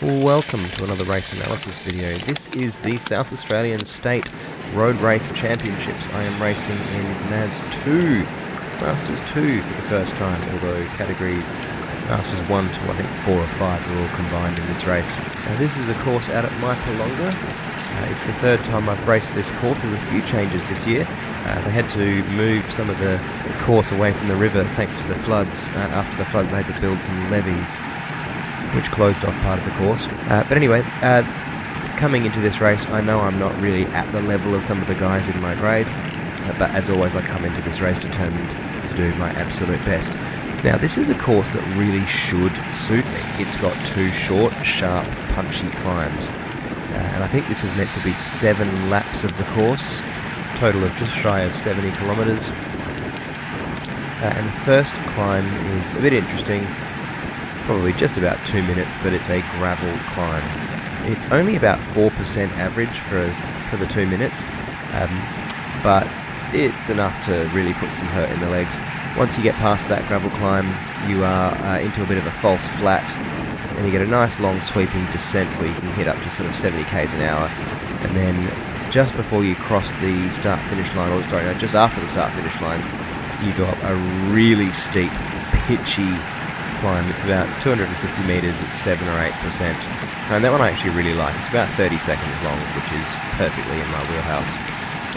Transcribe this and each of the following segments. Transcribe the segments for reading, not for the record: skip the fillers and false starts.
Welcome to another race analysis video. This is the South Australian State Road Race Championships. I am racing in NAS 2, Masters 2 for the first time, although categories Masters 1 to I think 4 or 5 are all combined in this race. This is a course out at Maipolonga. It's the third time I've raced this course. There's a few changes this year. They had to move some of the course away from the river thanks to the floods. After the floods they had to build some levees which closed off part of the course. But anyway, coming into this race, I know I'm not really at the level of some of the guys in my grade, but as always I come into this race determined to do my absolute best. Now this is a course that really should suit me. It's got two short, sharp, punchy climbs, and I think this is meant to be 7 laps of the course, total of just shy of 70 kilometres. And the first climb is a bit interesting. Probably just about 2 minutes, but it's a gravel climb. It's only about 4% average for the 2 minutes, but it's enough to really put some hurt in the legs. Once you get past that gravel climb, you are into a bit of a false flat, and you get a nice long sweeping descent where you can hit up to sort of 70 k's an hour, and then just before you cross the start-finish line, or sorry, no, just after the start-finish line, you go up a really steep, pitchy climb. It's about 250 metres at 7 or 8%, and that one I actually really like. It's about 30 seconds long, which is perfectly in my wheelhouse.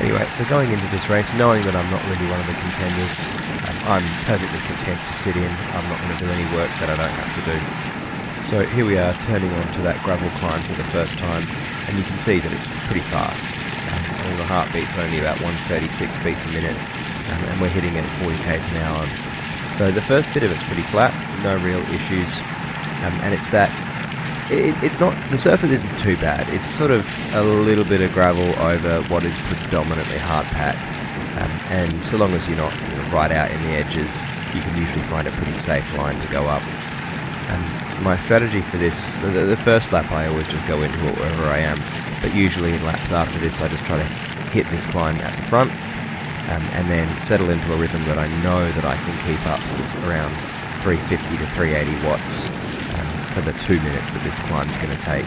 Anyway, so going into this race, knowing that I'm not really one of the contenders, I'm perfectly content to sit in. I'm not going to do any work that I don't have to do. So here we are turning onto that gravel climb for the first time, and you can see that it's pretty fast. The heartbeat's only about 136 beats a minute, and we're hitting it at 40 k's an hour. So the first bit of it's pretty flat, no real issues, and it's that it's not, the surface isn't too bad. It's sort of a little bit of gravel over what is predominantly hard pack, and so long as you're not right out in the edges, you can usually find a pretty safe line to go up. My strategy for this, the first lap I always just go into it wherever I am, but usually in laps after this I just try to hit this climb at the front, and then settle into a rhythm that I know that I can keep up around 350 to 380 watts for the 2 minutes that this climb is going to take.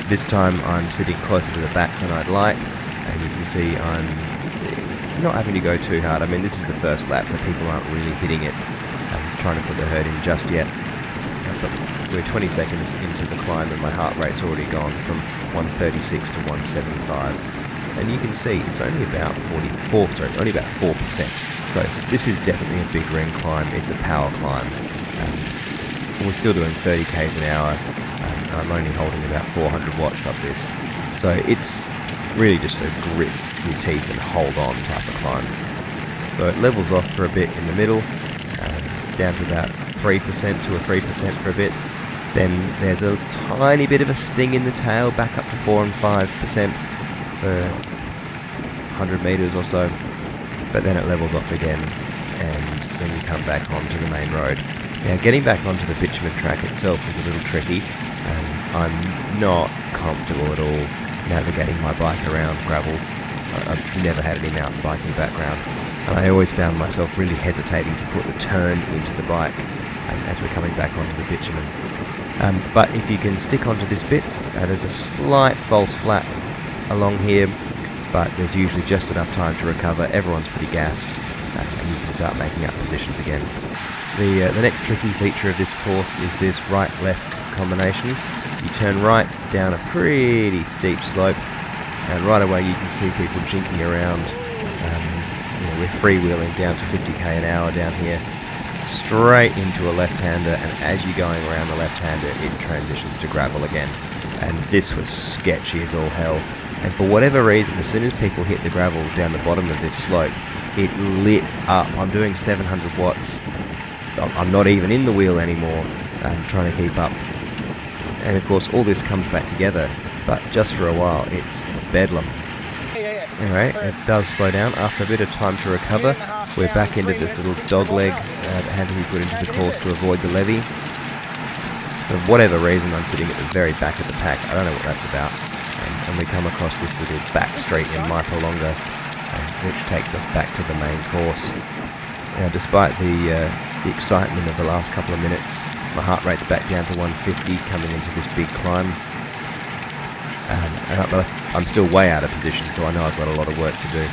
This time I'm sitting closer to the back than I'd like, and you can see I'm not having to go too hard. I mean, this is the first lap, so people aren't really hitting it, trying to put the hurt in just yet. But we're 20 seconds into the climb and my heart rate's already gone from 136 to 175. And you can see it's only about 4%. So this is definitely a big ring climb. It's a power climb. We're still doing 30 k's an hour. I'm only holding about 400 watts up this. So it's really just a grit your teeth and hold on type of climb. So it levels off for a bit in the middle, down to about 3% to a 3% for a bit. Then there's a tiny bit of a sting in the tail, back up to 4 and 5% for 100 metres or so, but then it levels off again, and then you come back onto the main road. Now getting back onto the bitumen track itself is a little tricky. I'm not comfortable at all navigating my bike around gravel. I've never had any mountain biking background, and I always found myself really hesitating to put the turn into the bike as we're coming back onto the bitumen. But if you can stick onto this bit, there's a slight false flat along here, but there's usually just enough time to recover. Everyone's pretty gassed, and you can start making up positions again. The next tricky feature of this course is this right-left combination. You turn right down a pretty steep slope, and right away you can see people jinking around. We're freewheeling down to 50 k an hour down here, straight into a left-hander, and as you're going around the left-hander it transitions to gravel again, and this was sketchy as all hell. And for whatever reason, as soon as people hit the gravel down the bottom of this slope, it lit up. I'm doing 700 watts. I'm not even in the wheel anymore. I'm trying to keep up. And of course, all this comes back together, but just for a while, it's bedlam. Anyway, it does slow down. After a bit of time to recover, we're back into this little dog leg that had to be put into the course to avoid the levee. For whatever reason, I'm sitting at the very back of the pack. I don't know what that's about. And we come across this little back street in Maipolonga, which takes us back to the main course. Now, despite the the excitement of the last couple of minutes. My heart rate's back down to 150 coming into this big climb. But I'm still way out of position, so I know I've got a lot of work to do.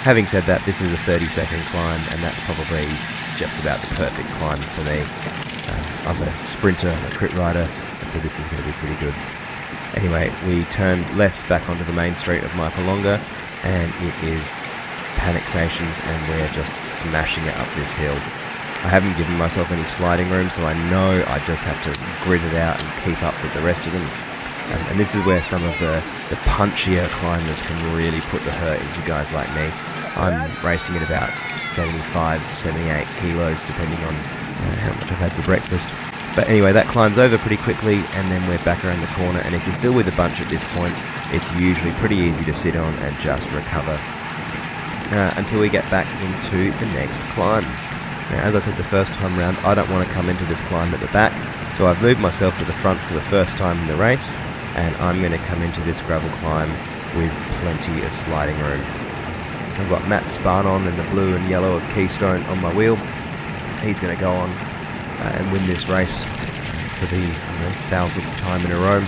Having said that, this is a 30-second climb, and that's probably just about the perfect climb for me. I'm a sprinter, I'm a crit rider, and so this is going to be pretty good. Anyway, we turn left back onto the main street of Mycolonga, and it is panic stations, and we're just smashing it up this hill. I haven't given myself any sliding room, so I know I just have to grit it out and keep up with the rest of them. And this is where some of the punchier climbers can really put the hurt into guys like me. I'm racing at about 75, 78 kilos, depending on how much I've had for breakfast. But anyway, that climbs over pretty quickly, and then we're back around the corner, and if you're still with a bunch at this point, it's usually pretty easy to sit on and just recover until we get back into the next climb. Now, as I said the first time round, I don't want to come into this climb at the back, so I've moved myself to the front for the first time in the race, and I'm going to come into this gravel climb with plenty of sliding room. I've got Matt Sparnon in the blue and yellow of Keystone on my wheel. He's going to go on and win this race for the 1000th time in a row.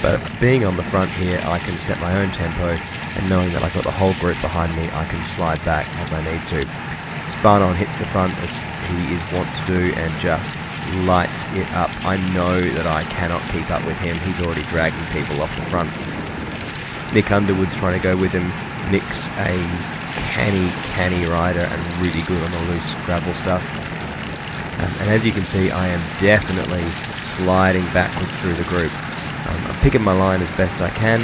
But being on the front here, I can set my own tempo, and knowing that I've got the whole group behind me, I can slide back as I need to. Sparnon hits the front as he is wont to do and just lights it up. I know that I cannot keep up with him. He's already dragging people off the front. Nick Underwood's trying to go with him. Nick's a canny rider and really good on the loose gravel stuff. And as you can see, I am definitely sliding backwards through the group. I'm picking my line as best I can,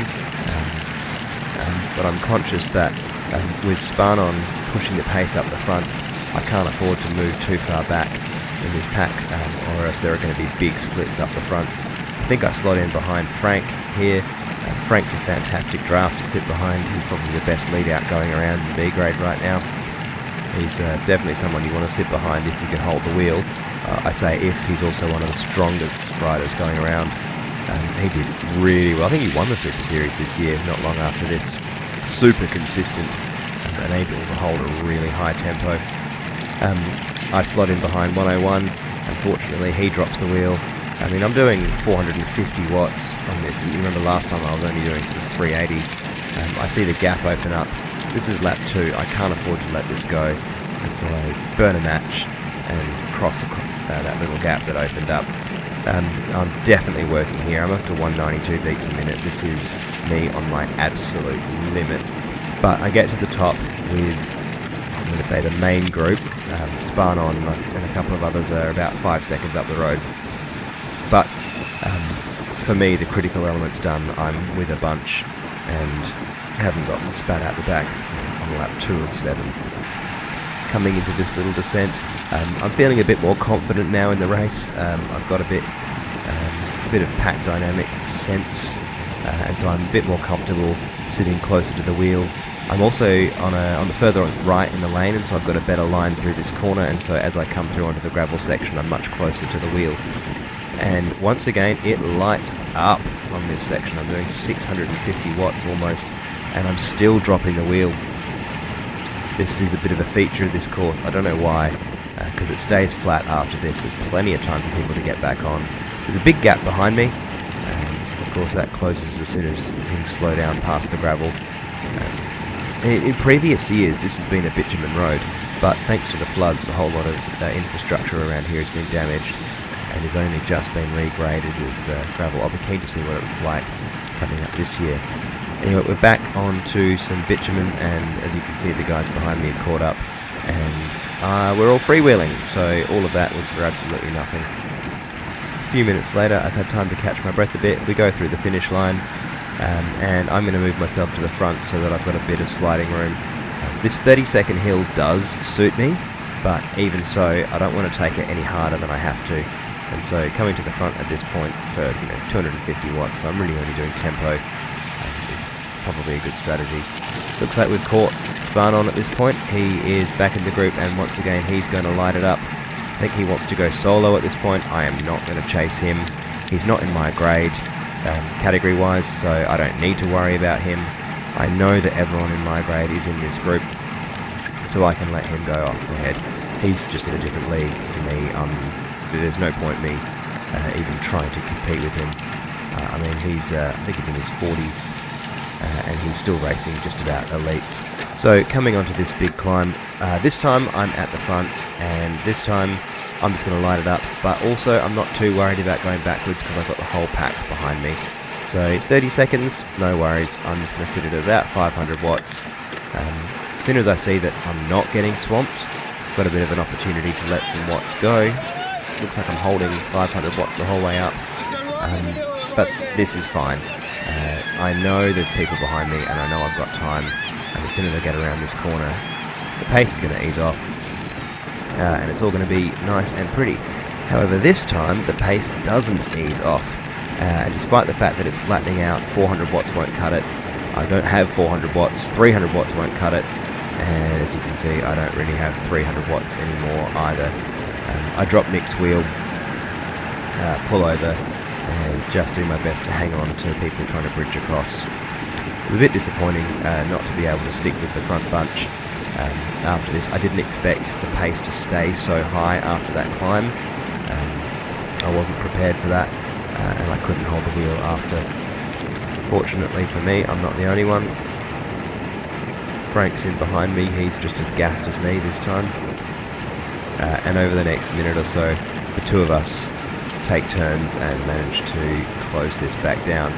but I'm conscious that with Sparnon pushing the pace up the front, I can't afford to move too far back in this pack, or else there are going to be big splits up the front. I think I slot in behind Frank here. Frank's a fantastic draft to sit behind. He's probably the best lead out going around in B grade right now. He's definitely someone you want to sit behind if you can hold the wheel. I say if, he's also one of the strongest riders going around. He did really well. I think he won the Super Series this year, not long after this. Super consistent and able to hold a really high tempo. I slot in behind 101. Unfortunately, he drops the wheel. I mean, I'm doing 450 watts on this. You remember last time I was only doing sort of 380. I see the gap open up. This is lap 2. I can't afford to let this go. And so I burn a match and cross that little gap that opened up. I'm definitely working here. I'm up to 192 beats a minute. This is me on my absolute limit. But I get to the top with, I'm going to say, the main group. Sparnon and a couple of others are about 5 seconds up the road. But for me, the critical element's done. I'm with a bunch and haven't gotten spat out the back on lap 2 of 7. Coming into this little descent, I'm feeling a bit more confident now in the race. I've got a bit of pack dynamic sense, and so I'm a bit more comfortable sitting closer to the wheel. I'm also on the further right in the lane, and so I've got a better line through this corner, and so as I come through onto the gravel section, I'm much closer to the wheel. And once again, it lights up on this section. I'm doing 650 watts almost, and I'm still dropping the wheel. This is a bit of a feature of this course. I don't know why, because it stays flat after this. There's plenty of time for people to get back on. There's a big gap behind me, and of course that closes as soon as things slow down past the gravel. In previous years, this has been a bitumen road, but thanks to the floods, a whole lot of infrastructure around here has been damaged and has only just been regraded as gravel. I'll be keen to see what it was like coming up this year. Anyway, we're back onto some bitumen, and as you can see, the guys behind me have caught up, and we're all freewheeling, so all of that was for absolutely nothing. A few minutes later, I've had time to catch my breath a bit. We go through the finish line, and I'm going to move myself to the front so that I've got a bit of sliding room. This 30-second hill does suit me, but even so, I don't want to take it any harder than I have to. And so coming to the front at this point for 250 watts, so I'm really only doing tempo, is probably a good strategy. Looks like we've caught Sparnon at this point. He is back in the group, and once again he's going to light it up. I think he wants to go solo at this point. I am not going to chase him. He's not in my grade category wise, so I don't need to worry about him. I know that everyone in my grade is in this group, so I can let him go off ahead. he's just in a different league to me. There's no point me even trying to compete with him. I mean, I think he's in his 40s, and he's still racing just about elites. So coming onto this big climb, this time I'm at the front, and this time I'm just going to light it up, but also I'm not too worried about going backwards because I've got the whole pack behind me. So 30 seconds, no worries, I'm just going to sit at about 500 watts. As soon as I see that I'm not getting swamped, I've got a bit of an opportunity to let some watts go. Looks like I'm holding 500 watts the whole way up, but this is fine. I know there's people behind me, and I know I've got time, and as soon as I get around this corner, the pace is going to ease off, and it's all going to be nice and pretty. However, this time the pace doesn't ease off, and despite the fact that it's flattening out, 400 watts won't cut it. I don't have 400 watts, 300 watts won't cut it, and as you can see, I don't really have 300 watts anymore either. I drop Nick's wheel, pull over, and just do my best to hang on to people trying to bridge across. It was a bit disappointing not to be able to stick with the front bunch after this. I didn't expect the pace to stay so high after that climb. I wasn't prepared for that, and I couldn't hold the wheel after. Fortunately for me, I'm not the only one. Frank's in behind me, he's just as gassed as me this time. And over the next minute or so, the two of us take turns and manage to close this back down.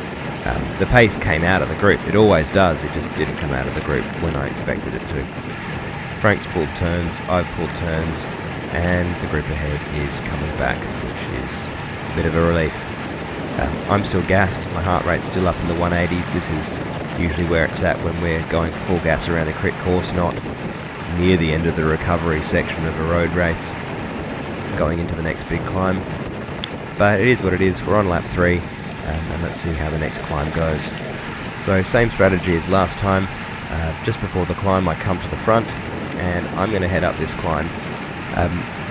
The pace came out of the group, it always does, it just didn't come out of the group when I expected it to. Frank's pulled turns, I've pulled turns, and the group ahead is coming back, which is a bit of a relief. I'm still gassed, my heart rate's still up in the 180s. This is usually where it's at when we're going full gas around a crit course, not near the end of the recovery section of a road race, going into the next big climb. But it is what it is, we're on lap 3, and let's see how the next climb goes. So same strategy as last time. Just before the climb I come to the front, and I'm going to head up this climb.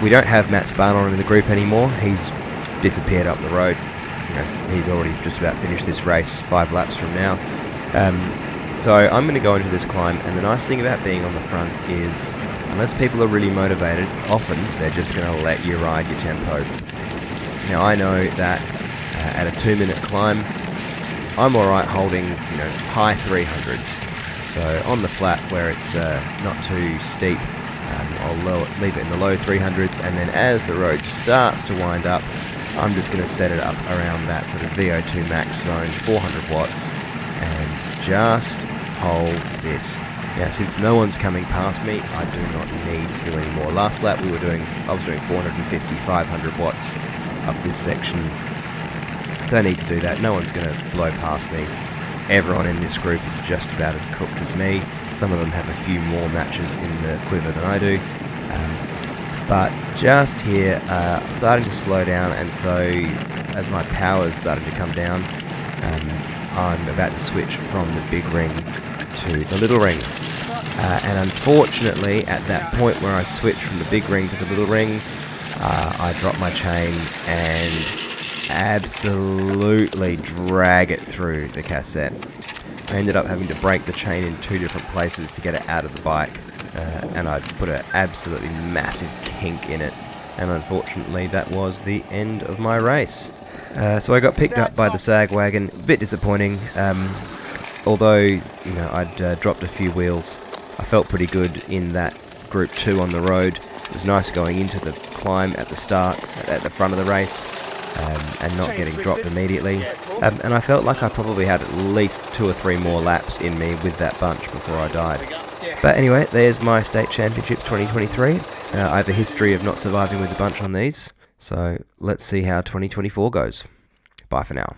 We don't have Matt Sparnon in the group anymore, he's disappeared up the road. You know, he's already just about finished this race 5 laps from now. So I'm going to go into this climb, and the nice thing about being on the front is, unless people are really motivated, often they're just going to let you ride your tempo. Now I know that at a 2-minute climb, I'm alright holding, high 300s. So on the flat where it's not too steep, I'll leave it in the low 300s, and then as the road starts to wind up, I'm just going to set it up around that sort of VO2 max zone, 400 watts, and just hold this. Now, since no one's coming past me, I do not need to do any more. Last lap I was doing 450, 500 watts up this section. Don't need to do that, no one's going to blow past me. Everyone in this group is just about as cooked as me. Some of them have a few more matches in the quiver than I do. But just here, starting to slow down, and so as my power's starting to come down, I'm about to switch from the big ring to the little ring. And unfortunately, at that point where I switch from the big ring to the little ring, I drop my chain and absolutely drag it through the cassette. I ended up having to break the chain in 2 different places to get it out of the bike. And I put an absolutely massive kink in it, and unfortunately that was the end of my race. So I got picked up by the sag wagon, a bit disappointing. Although I'd dropped a few wheels, I felt pretty good in that group 2 on the road. It was nice going into the climb at the start, at the front of the race, and not getting dropped immediately. And I felt like I probably had at least 2 or 3 more laps in me with that bunch before I died. But anyway, there's my State Championships 2023. I have a history of not surviving with a bunch on these, so let's see how 2024 goes. Bye for now.